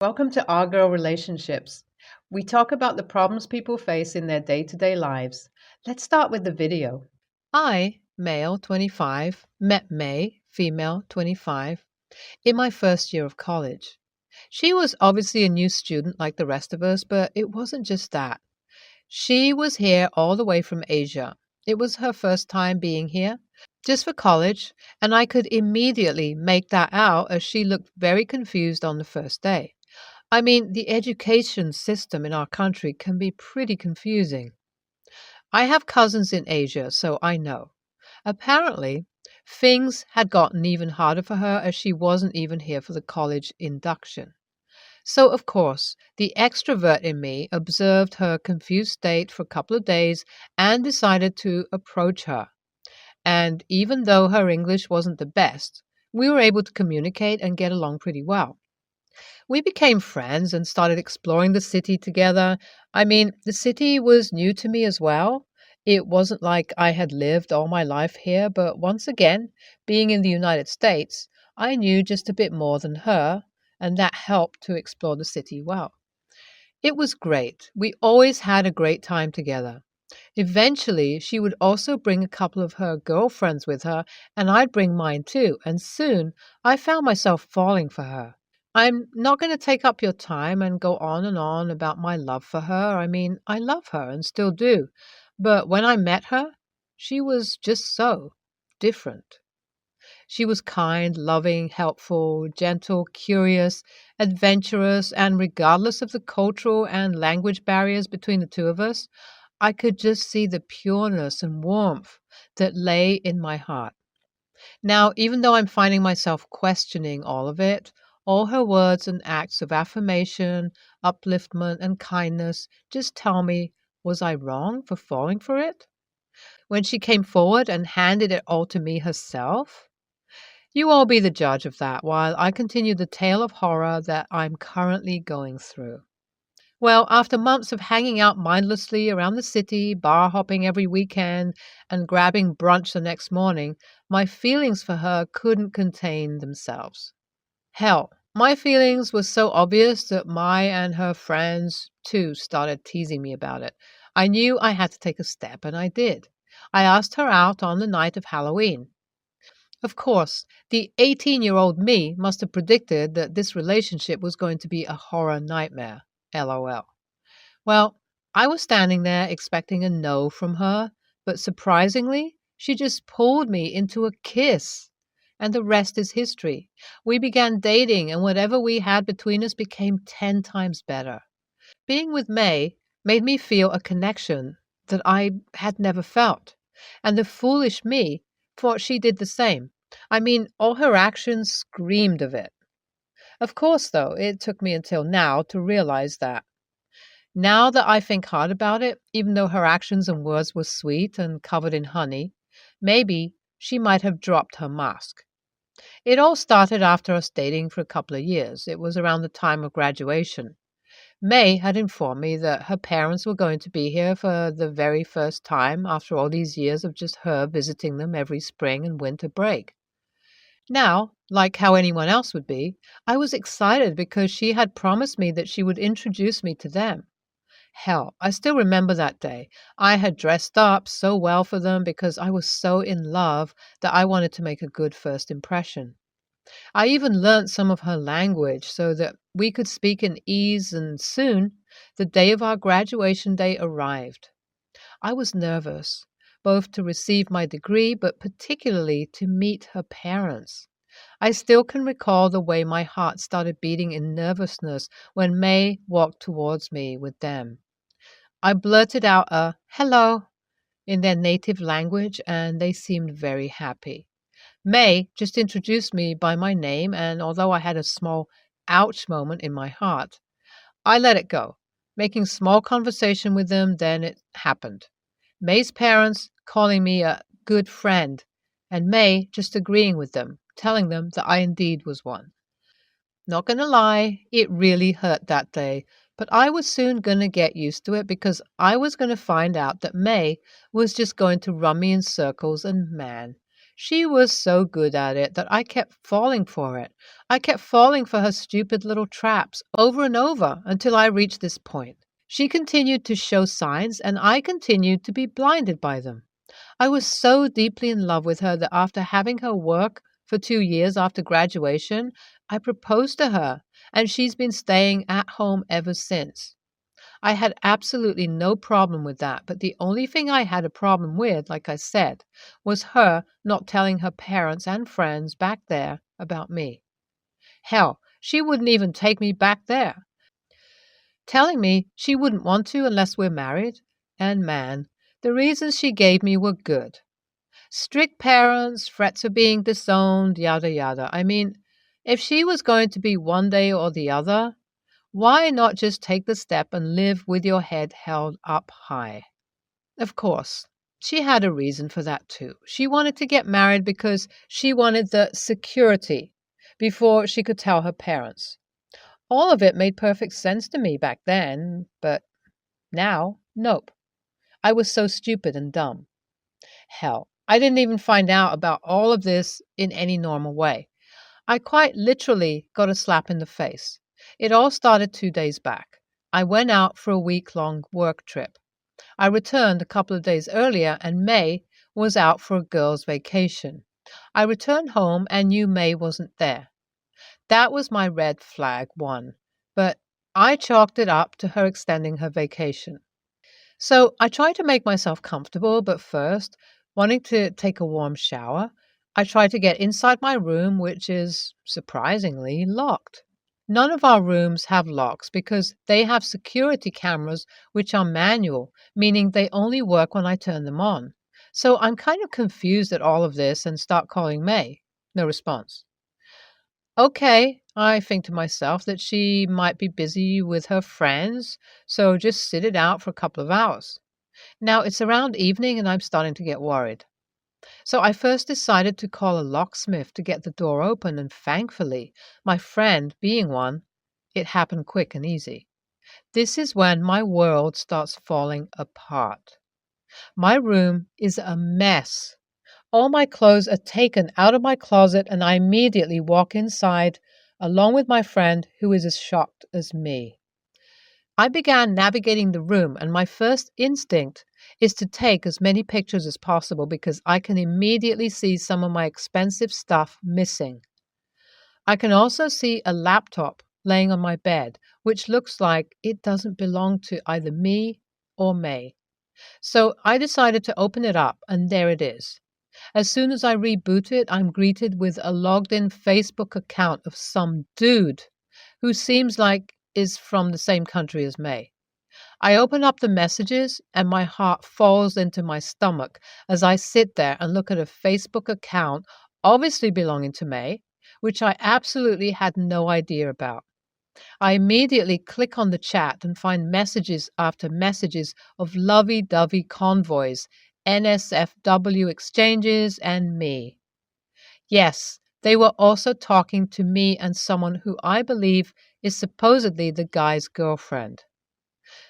Welcome to Our Girl Relationships. We talk about the problems people face in their day to day lives. Let's start with the video. I, male 25, met May, female 25, in my first year of college. She was obviously a new student like the rest of us, but it wasn't just that. She was here all the way from Asia. It was her first time being here, just for college, and I could immediately make that out as she looked very confused on the first day. I mean, the education system in our country can be pretty confusing. I have cousins in Asia, so I know. Apparently, things had gotten even harder for her as she wasn't even here for the college induction. So, of course, the extrovert in me observed her confused state for a couple of days and decided to approach her. And even though her English wasn't the best, we were able to communicate and get along pretty well. We became friends and started exploring the city together. I mean, the city was new to me as well. It wasn't like I had lived all my life here, but once again, being in the United States, I knew just a bit more than her, and that helped to explore the city well. It was great. We always had a great time together. Eventually, she would also bring a couple of her girlfriends with her, and I'd bring mine too, and soon I found myself falling for her. I'm not going to take up your time and go on and on about my love for her. I mean, I love her and still do. But when I met her, she was just so different. She was kind, loving, helpful, gentle, curious, adventurous, and regardless of the cultural and language barriers between the two of us, I could just see the pureness and warmth that lay in my heart. Now, even though I'm finding myself questioning all of it, all her words and acts of affirmation, upliftment, and kindness just tell me, was I wrong for falling for it? When she came forward and handed it all to me herself? You all be the judge of that while I continue the tale of horror that I'm currently going through. Well, after months of hanging out mindlessly around the city, bar hopping every weekend, and grabbing brunch the next morning, my feelings for her couldn't contain themselves. Hell, my feelings were so obvious that Mai and her friends, too, started teasing me about it. I knew I had to take a step, and I did. I asked her out on the night of Halloween. Of course, the 18-year-old me must have predicted that this relationship was going to be a horror nightmare. LOL. Well, I was standing there expecting a no from her, but surprisingly, she just pulled me into a kiss. And the rest is history. We began dating, and whatever we had between us became 10 times better. Being with May made me feel a connection that I had never felt. And the foolish me thought she did the same. I mean, all her actions screamed of it. Of course, though, it took me until now to realize that. Now that I think hard about it, even though her actions and words were sweet and covered in honey, maybe she might have dropped her mask. It all started after us dating for a couple of years. It was around the time of graduation. May had informed me that her parents were going to be here for the very first time after all these years of just her visiting them every spring and winter break. Now, like how anyone else would be, I was excited because she had promised me that she would introduce me to them. Hell, I still remember that day. I had dressed up so well for them because I was so in love that I wanted to make a good first impression. I even learnt some of her language so that we could speak in ease, and soon the day of our graduation day arrived. I was nervous, both to receive my degree, but particularly to meet her parents. I still can recall the way my heart started beating in nervousness when May walked towards me with them. I blurted out a hello in their native language, and they seemed very happy. May just introduced me by my name, and although I had a small ouch moment in my heart, I let it go. Making small conversation with them, then it happened. May's parents calling me a good friend, and May just agreeing with them, telling them that I indeed was one. Not gonna lie, it really hurt that day, but I was soon gonna get used to it because I was gonna find out that May was just going to run me in circles, and man, She was so good at it that I kept falling for it. I kept falling for her stupid little traps over and over until I reached this point. She continued to show signs, and I continued to be blinded by them. I was so deeply in love with her that after having her work for 2 years after graduation, I proposed to her, and she's been staying at home ever since. I had absolutely no problem with that, but the only thing I had a problem with, like I said, was her not telling her parents and friends back there about me. Hell, she wouldn't even take me back there, telling me she wouldn't want to unless we're married. And man, the reasons she gave me were good. Strict parents, threats of being disowned, yada yada. I mean, if she was going to be one day or the other, why not just take the step and live with your head held up high? Of course, she had a reason for that too. She wanted to get married because she wanted the security before she could tell her parents. All of it made perfect sense to me back then, but now, nope. I was so stupid and dumb. Hell, I didn't even find out about all of this in any normal way. I quite literally got a slap in the face. It all started 2 days back. I went out for a week-long work trip. I returned a couple of days earlier, and May was out for a girls' vacation. I returned home and knew May wasn't there. That was my red flag one, but I chalked it up to her extending her vacation. So I tried to make myself comfortable, but first, wanting to take a warm shower, I tried to get inside my room, which is surprisingly locked. None of our rooms have locks because they have security cameras which are manual, meaning they only work when I turn them on. So I'm kind of confused at all of this and start calling May. No response. Okay, I think to myself that she might be busy with her friends, so just sit it out for a couple of hours. Now it's around evening and I'm starting to get worried. So I first decided to call a locksmith to get the door open, and thankfully, my friend being one, it happened quick and easy. This is when my world starts falling apart. My room is a mess. All my clothes are taken out of my closet, and I immediately walk inside along with my friend, who is as shocked as me. I began navigating the room, and my first instinct is to take as many pictures as possible because I can immediately see some of my expensive stuff missing. I can also see a laptop laying on my bed, which looks like it doesn't belong to either me or May. So I decided to open it up, and there it is. As soon as I reboot it, I'm greeted with a logged in Facebook account of some dude who seems like is from the same country as May. I open up the messages and my heart falls into my stomach as I sit there and look at a Facebook account obviously belonging to May, which I absolutely had no idea about. I immediately click on the chat and find messages after messages of lovey-dovey convoys, NSFW exchanges, and me. Yes, they were also talking to me and someone who I believe is supposedly the guy's girlfriend.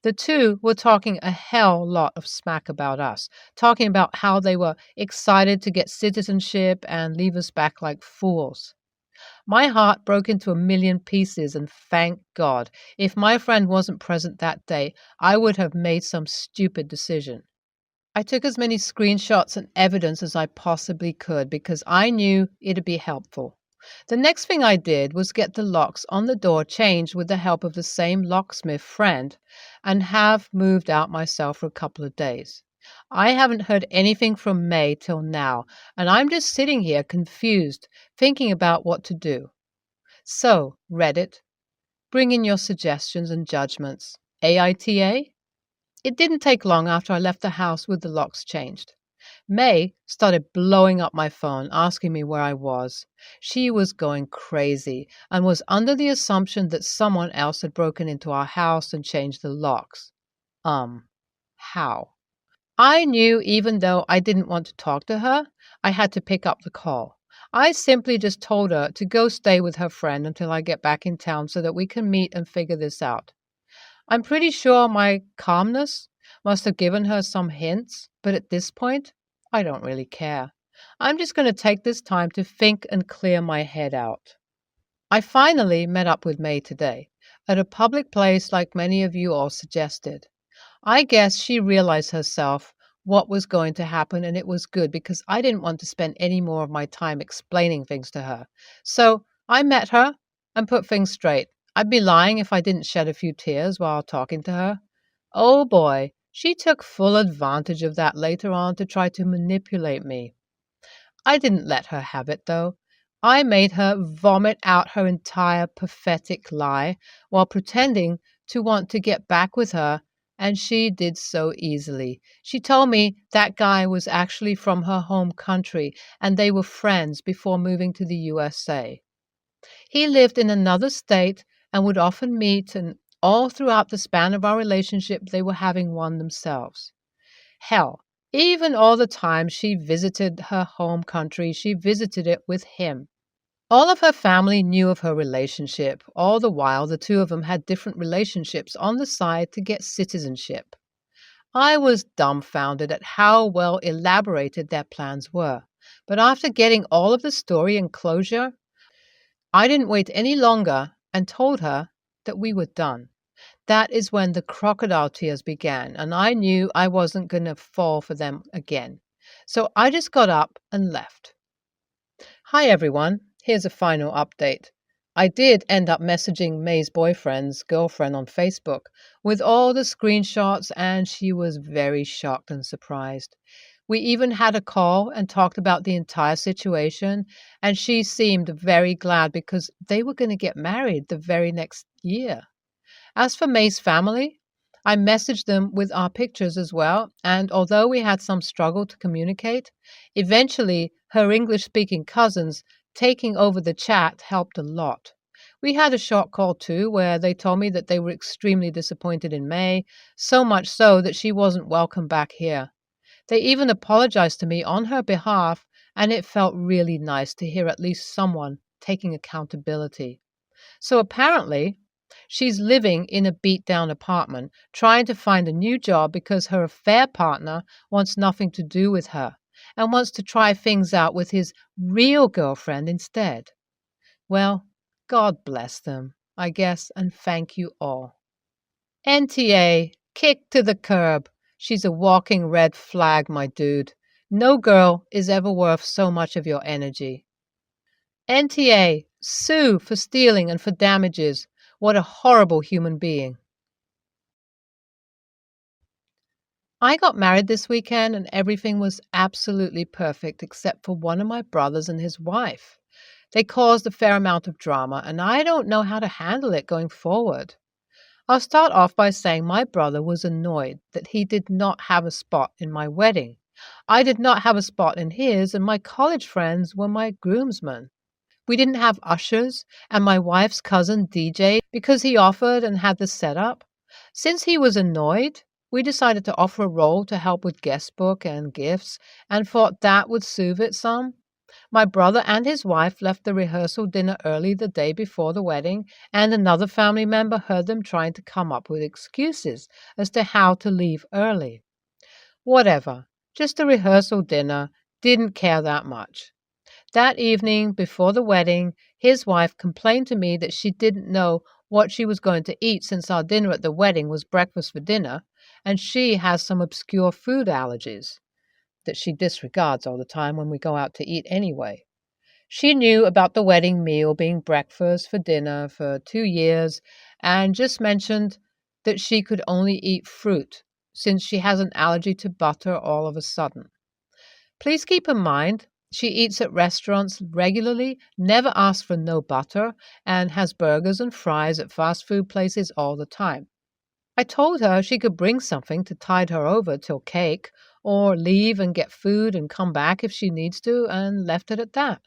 The two were talking a hell lot of smack about us, talking about how they were excited to get citizenship and leave us back like fools. My heart broke into a million pieces, and thank God, if my friend wasn't present that day, I would have made some stupid decision. I took as many screenshots and evidence as I possibly could because I knew it'd be helpful. The next thing I did was get the locks on the door changed with the help of the same locksmith friend and have moved out myself for a couple of days. I haven't heard anything from May till now, and I'm just sitting here confused, thinking about what to do. So, Reddit, bring in your suggestions and judgments. AITA? It didn't take long after I left the house with the locks changed. May started blowing up my phone, asking me where I was. She was going crazy and was under the assumption that someone else had broken into our house and changed the locks. How? I knew even though I didn't want to talk to her, I had to pick up the call. I simply just told her to go stay with her friend until I get back in town so that we can meet and figure this out. I'm pretty sure my calmness must have given her some hints, but at this point, I don't really care. I'm just going to take this time to think and clear my head out. I finally met up with May today, at a public place like many of you all suggested. I guess she realized herself what was going to happen, and it was good because I didn't want to spend any more of my time explaining things to her. So I met her and put things straight. I'd be lying if I didn't shed a few tears while talking to her. Oh boy, she took full advantage of that later on to try to manipulate me. I didn't let her have it, though. I made her vomit out her entire pathetic lie while pretending to want to get back with her, and she did so easily. She told me that guy was actually from her home country and they were friends before moving to the USA. He lived in another state and would often meet, and all throughout the span of our relationship, they were having one themselves. Hell, even all the time she visited her home country, she visited it with him. All of her family knew of her relationship. All the while, the two of them had different relationships on the side to get citizenship. I was dumbfounded at how well elaborated their plans were. But after getting all of the story and closure, I didn't wait any longer and told her that we were done. That is when the crocodile tears began, and I knew I wasn't going to fall for them again. So I just got up and left. Hi, everyone. Here's a final update. I did end up messaging May's boyfriend's girlfriend on Facebook with all the screenshots, and she was very shocked and surprised. We even had a call and talked about the entire situation, and she seemed very glad because they were going to get married the very next year. As for May's family, I messaged them with our pictures as well, and although we had some struggle to communicate, eventually her English-speaking cousins taking over the chat helped a lot. We had a short call too, where they told me that they were extremely disappointed in May, so much so that she wasn't welcome back here. They even apologized to me on her behalf, and it felt really nice to hear at least someone taking accountability. So apparently, she's living in a beat-down apartment, trying to find a new job because her affair partner wants nothing to do with her and wants to try things out with his real girlfriend instead. Well, God bless them, I guess, and thank you all. NTA, kick to the curb. She's a walking red flag, my dude. No girl is ever worth so much of your energy. NTA, sue for stealing and for damages. What a horrible human being. I got married this weekend and everything was absolutely perfect except for one of my brothers and his wife. They caused a fair amount of drama and I don't know how to handle it going forward. I'll start off by saying my brother was annoyed that he did not have a spot in my wedding. I did not have a spot in his, and my college friends were my groomsmen. We didn't have ushers, and my wife's cousin DJ'd because he offered and had the setup. Since he was annoyed, we decided to offer a role to help with guest book and gifts, and thought that would soothe it some. My brother and his wife left the rehearsal dinner early the day before the wedding, and another family member heard them trying to come up with excuses as to how to leave early. Whatever, just a rehearsal dinner, didn't care that much. That evening, before the wedding, his wife complained to me that she didn't know what she was going to eat since our dinner at the wedding was breakfast for dinner, and she has some obscure food allergies that she disregards all the time when we go out to eat anyway. She knew about the wedding meal being breakfast for dinner for 2 years and just mentioned that she could only eat fruit since she has an allergy to butter all of a sudden. Please keep in mind, she eats at restaurants regularly, never asks for no butter, and has burgers and fries at fast food places all the time. I told her she could bring something to tide her over till cake, or leave and get food and come back if she needs to, and left it at that.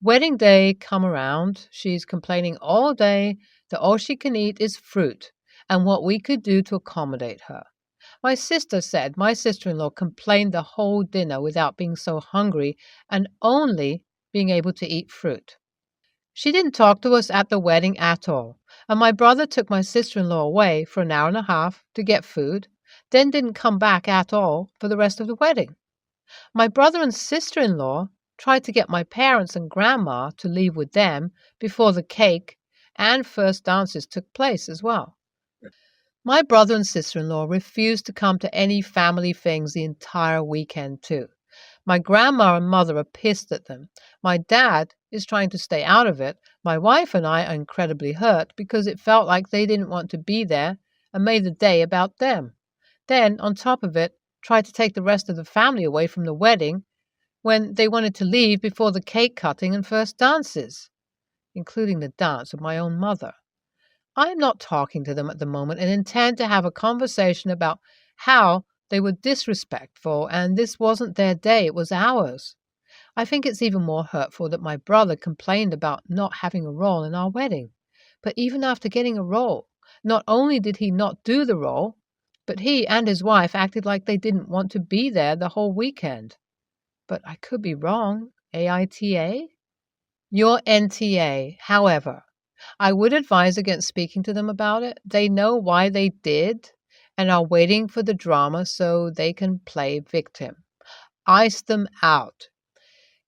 Wedding day come around, she's complaining all day that all she can eat is fruit, and what we could do to accommodate her. My sister said my sister-in-law complained the whole dinner without being so hungry and only being able to eat fruit. She didn't talk to us at the wedding at all, and my brother took my sister-in-law away for an hour and a half to get food, then didn't come back at all for the rest of the wedding. My brother and sister-in-law tried to get my parents and grandma to leave with them before the cake and first dances took place as well. My brother and sister-in-law refused to come to any family things the entire weekend, too. My grandma and mother are pissed at them. My dad is trying to stay out of it. My wife and I are incredibly hurt because it felt like they didn't want to be there and made the day about them. Then, on top of it, tried to take the rest of the family away from the wedding when they wanted to leave before the cake cutting and first dances, including the dance of my own mother. I am not talking to them at the moment and intend to have a conversation about how they were disrespectful and this wasn't their day, it was ours. I think it's even more hurtful that my brother complained about not having a role in our wedding. But even after getting a role, not only did he not do the role, but he and his wife acted like they didn't want to be there the whole weekend. But I could be wrong. AITA? Your NTA, however. I would advise against speaking to them about it. They know why they did and are waiting for the drama so they can play victim. Ice them out.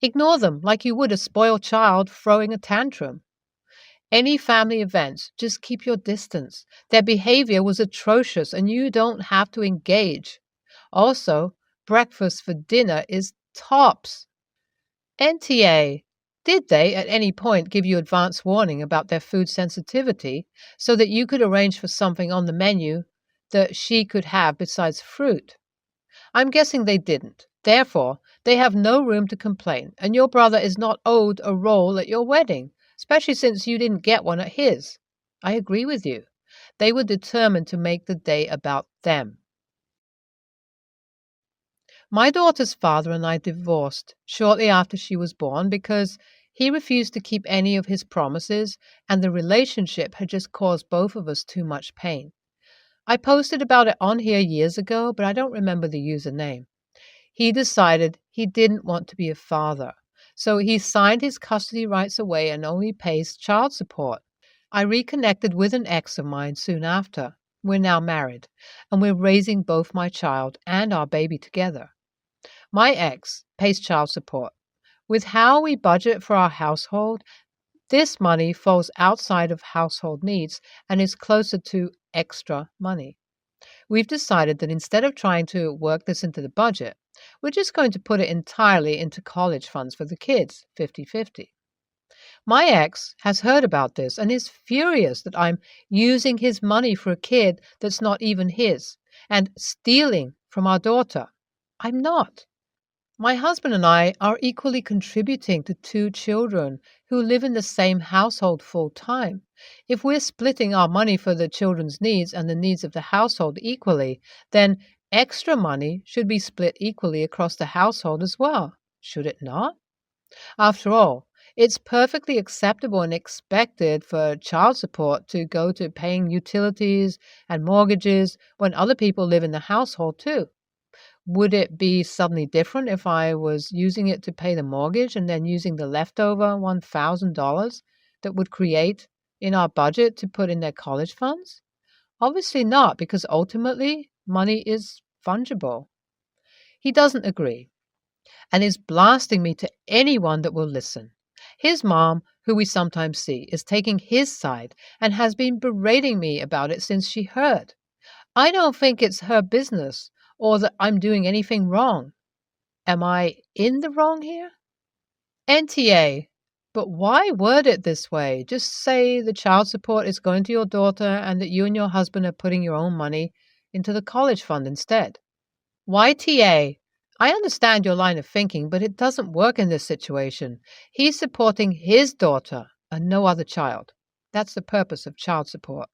Ignore them like you would a spoiled child throwing a tantrum. Any family events, just keep your distance. Their behavior was atrocious and you don't have to engage. Also, breakfast for dinner is tops. NTA. Did they at any point give you advance warning about their food sensitivity so that you could arrange for something on the menu that she could have besides fruit? I'm guessing they didn't. Therefore, they have no room to complain, and your brother is not owed a role at your wedding, especially since you didn't get one at his. I agree with you. They were determined to make the day about them. My daughter's father and I divorced shortly after she was born because he refused to keep any of his promises, and the relationship had just caused both of us too much pain. I posted about it on here years ago, but I don't remember the username. He decided he didn't want to be a father, so he signed his custody rights away and only pays child support. I reconnected with an ex of mine soon after. We're now married, and we're raising both my child and our baby together. My ex pays child support. With how we budget for our household, this money falls outside of household needs and is closer to extra money. We've decided that instead of trying to work this into the budget, we're just going to put it entirely into college funds for the kids, 50-50. My ex has heard about this and is furious that I'm using his money for a kid that's not even his and stealing from our daughter. I'm not. My husband and I are equally contributing to 2 children who live in the same household full time. If we're splitting our money for the children's needs and the needs of the household equally, then extra money should be split equally across the household as well, should it not? After all, it's perfectly acceptable and expected for child support to go to paying utilities and mortgages when other people live in the household too. Would it be suddenly different if I was using it to pay the mortgage and then using the leftover $1,000 that would create in our budget to put in their college funds? Obviously not, because ultimately money is fungible. He doesn't agree and is blasting me to anyone that will listen. His mom, who we sometimes see, is taking his side and has been berating me about it since she heard. I don't think it's her business or that I'm doing anything wrong. Am I in the wrong here? NTA. But why word it this way? Just say the child support is going to your daughter and that you and your husband are putting your own money into the college fund instead. YTA. I understand your line of thinking, but it doesn't work in this situation. He's supporting his daughter and no other child. That's the purpose of child support.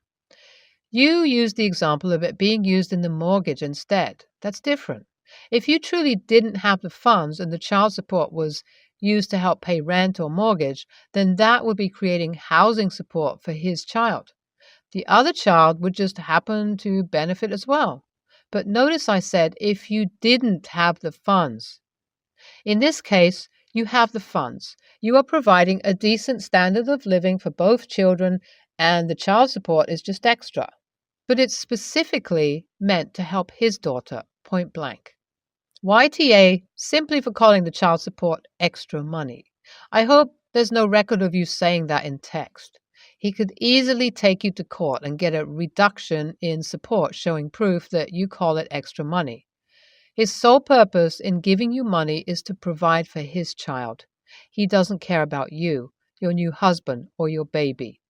You used the example of it being used in the mortgage instead. That's different. If you truly didn't have the funds and the child support was used to help pay rent or mortgage, then that would be creating housing support for his child. The other child would just happen to benefit as well. But notice I said if you didn't have the funds. In this case, you have the funds. You are providing a decent standard of living for both children, and the child support is just extra. But it's specifically meant to help his daughter, point blank. YTA, simply for calling the child support extra money. I hope there's no record of you saying that in text. He could easily take you to court and get a reduction in support showing proof that you call it extra money. His sole purpose in giving you money is to provide for his child. He doesn't care about you, your new husband, or your baby.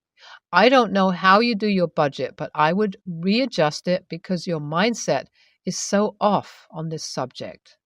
I don't know how you do your budget, but I would readjust it because your mindset is so off on this subject.